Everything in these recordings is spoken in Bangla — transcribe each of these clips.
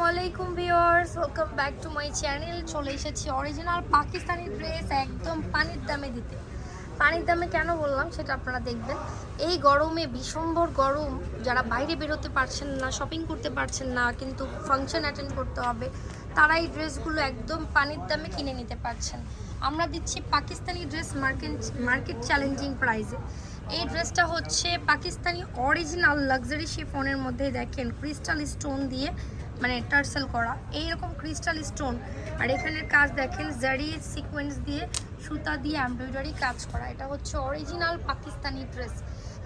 আলাইকুম viewers, welcome back to my channel. চলে এসেছি অরিজিনাল পাকিস্তানি ড্রেস একদম পানির দামে দিতে। পানির দামে কেন বললাম সেটা আপনারা দেখবেন। এই গরমে ভীষণভর গরম, যারা বাইরে বেরোতে পারছেন না, শপিং করতে পারছেন না, কিন্তু ফাংশন অ্যাটেন্ড করতে হবে, তারা এই ড্রেসগুলো একদম পানির দামে কিনে নিতে পারছেন। আমরা দিচ্ছি পাকিস্তানি ড্রেস মার্কেট চ্যালেঞ্জিং প্রাইসে। এই ড্রেসটা হচ্ছে পাকিস্তানি অরিজিনাল লাক্সারি শিফনের মধ্যে দেখেন ক্রিস্টাল স্টোন দিয়ে মানে টার্সেল করা, এইরকম ক্রিস্টাল স্টোন, আর এখানের কাজ দেখেন জারি সিকোয়েন্স দিয়ে সুতা দিয়ে এমব্রয়ডারি কাজ করা। এটা হচ্ছে অরিজিনাল পাকিস্তানি ড্রেস,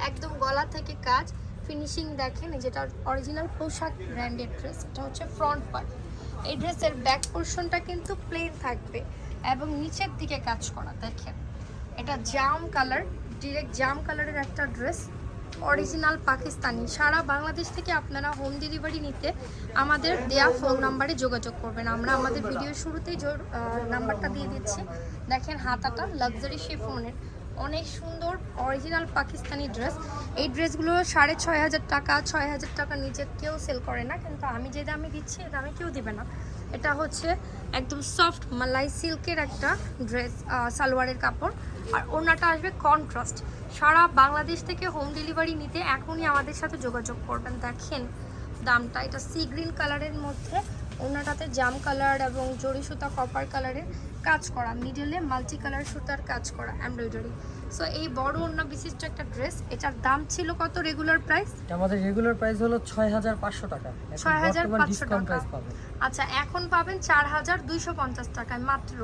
একদম গলা থেকে কাজ, ফিনিশিং দেখেন। যেটা অরিজিনাল পোশাক ব্র্যান্ডেড ড্রেস। এটা হচ্ছে ফ্রন্ট পার্ট। এই ড্রেসের ব্যাক পোর্শনটা কিন্তু প্লেন থাকবে এবং নিচের দিকে কাজ করা দেখেন। এটা জাম কালার, ডিরেক্ট জাম কালারের একটা ড্রেস, অরিজিনাল পাকিস্তানি। সারা বাংলাদেশ থেকে আপনারা হোম ডেলিভারি নিতে আমাদের দেয়া ফোন নাম্বারে যোগাযোগ করবেন। আমরা আমাদের ভিডিওর শুরুতেই নাম্বারটা দিয়ে দিচ্ছি। দেখেন হাতাটা লাক্সারি শিফনের, অনেক সুন্দর অরিজিনাল পাকিস্তানি ড্রেস। এই ড্রেসগুলো 6,500 টাকা, 6,000 টাকার নিচে কেউ সেল করে না, কিন্তু আমি যে দামে দিচ্ছি এ দামে কেউ দিবে না। এটা হচ্ছে একদম সফট মালাই সিল্কের একটা ড্রেস, সালোয়ারের কাপড়, আর ওড়নাটা আসবে কন্ট্রাস্ট। সারা বাংলাদেশ থেকে হোম ডেলিভারি নিতে এখনই আমাদের সাথে যোগাযোগ করবেন। দেখেন দামটা, এটা সি গ্রিন কালারের মধ্যে, ওড়নাটাতে জাম কালার এবং জরি সুতা কপার কালারের কাজ করা, মিডলে মাল্টি কালার সুতার কাজ করা এমব্রয়ডারি। সো এই বড় ওড়না বিশিষ্ট একটা ড্রেস, এটার দাম ছিল কত রেগুলার প্রাইস? আমাদের রেগুলার প্রাইস হলো 6,500 টাকা। 6,500 টাকা। আচ্ছা, এখন পাবেন 4,250 টাকায় মাত্র।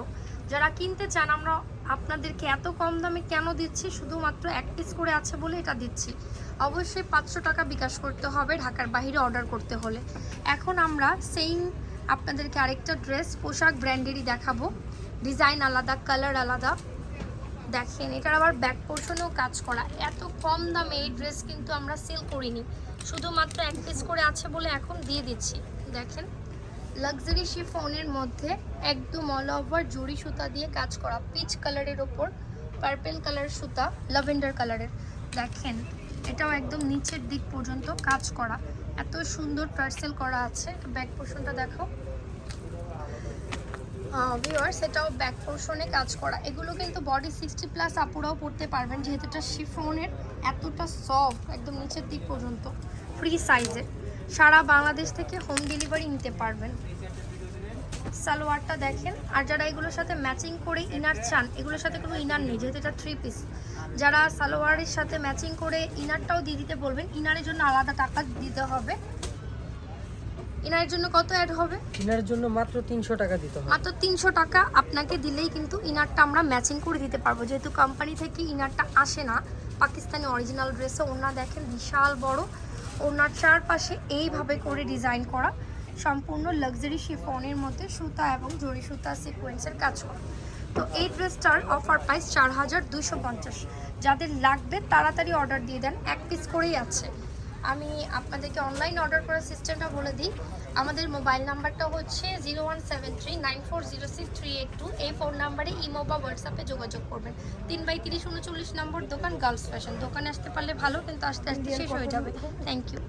যারা কিনতে চান, আমরা আপনাদেরকে এত কম দামে কেন দিচ্ছি? শুধুমাত্র এক পিস করে আছে বলে এটা দিচ্ছি। অবশ্যই 500 টাকা বিকাশ করতে হবে ঢাকার বাইরে অর্ডার করতে হলে। এখন আমরা সেইম আপনাদেরকে আরেকটা ড্রেস পোশাক ব্র্যান্ডেরই দেখাবো, ডিজাইন আলাদা, কালার আলাদা। দেখেন এটার আবার ব্যাক পোর্শনেও কাজ করা। এত কম দামে এই ড্রেস কিন্তু আমরা সেল করিনি, শুধুমাত্র এক পিস করে আছে বলে এখন দিয়ে দিচ্ছি। দেখেন লাক্সারি শিফনের মধ্যে একদম অল ওভার জরি সুতা দিয়ে কাজ করা, পিচ কালারের ওপর পার্পেল কালার সুতা, ল্যাভেন্ডার কালারের। দেখেন এটাও একদম নিচের দিক পর্যন্ত কাজ করা, এত সুন্দর টার্সেল করা আছে। ব্যাক পোর্শনটা দেখো ভিউয়ার্স, এটাও ব্যাক পোর্শনে কাজ করা। এগুলো কিন্তু বডি 60+ আপুরাও পরতে পারবেন, যেহেতু এটা শিফনের, এতটা সফট, একদম নিচের দিক পর্যন্ত ফ্রি সাইজে। সারা বাংলাদেশ থেকে হোম ডেলিভারি নিতে পারবেন। সালোয়ারটা দেখেন, আর যারা এগুলোর সাথে ম্যাচিং করে ইনার চান, এগুলোর সাথে কোনো ইনার নেই যেহেতু এটা 3 পিস। যারা সালোয়ারের সাথে ম্যাচিং করে ইনারটাও দিয়ে দিতে বলবেন, ইনারের জন্য আলাদা টাকা দিতে হবে। ইনারের জন্য কত অ্যাড হবে? ইনারের জন্য মাত্র 300 টাকা দিতে হবে। মাত্র 300 টাকা আপনাকে দিলেই কিন্তু ইনারটা আমরা ম্যাচিং করে দিতে পারবো, যেহেতু কোম্পানি থেকে ইনারটা আসে না। পাকিস্তানি অরিজিনাল ড্রেসে ওড়না দেখেন বিশাল বড়, ওড়নার চারপাশে এইভাবে করে ডিজাইন করা, সম্পূর্ণ লাক্সারি শিফনের মধ্যে সুতা এবং জরি সুতা সিকোয়েন্সের কাজ করা। তো এই ড্রেসটার অফার প্রাইস 4,250। যাদের লাগবে তাড়াতাড়ি অর্ডার দিয়ে দেন, এক পিস করেই আছে। আমি আপনাদেরকে অনলাইন অর্ডার করার সিস্টেমটা বলে দিই। আমাদের মোবাইল নাম্বারটা হচ্ছে 0173940638 এই ফোন নাম্বারে ইমো বা হোয়াটসঅ্যাপে যোগাযোগ করবেন। 3/30 39 নম্বর দোকান, গার্লস ফ্যাশন। দোকানে আসতে পারলে ভালো, কিন্তু আস্তে আস্তে শেষ হয়ে যাবে। Thank you.